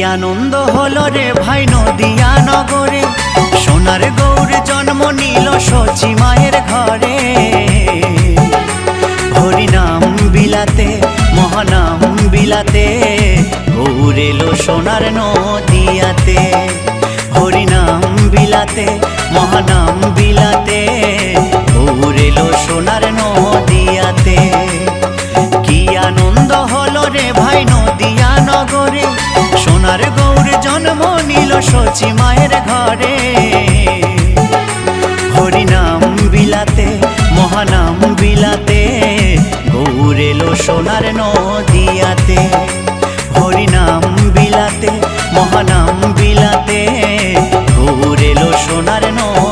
আনন্দ হলো রে ভাই নদিয়া নগরে, সোনার গৌর জন্ম নিল সচি মায়ের ঘরে। হরিনাম বিলাতে মহানাম বিলাতে, গৌর এলো সোনার নদিয়াতে। হরিনাম বিলাতে মহানাম বিলাতে, গৌর এলো সোনার নদিয়াতে। কি আনন্দ হলো রে ভাই নদিয়া নগরে, সোনার গৌর জন্ম নিল সচি মায়ের ঘরে। হরিনাম বিলাতে মহানাম বিলাতে, গৌর এলো সোনার নদিয়াতে। হরিনাম বিলাতে মহানাম বিলাতে, গৌর এলো সোনার নদিয়াতে।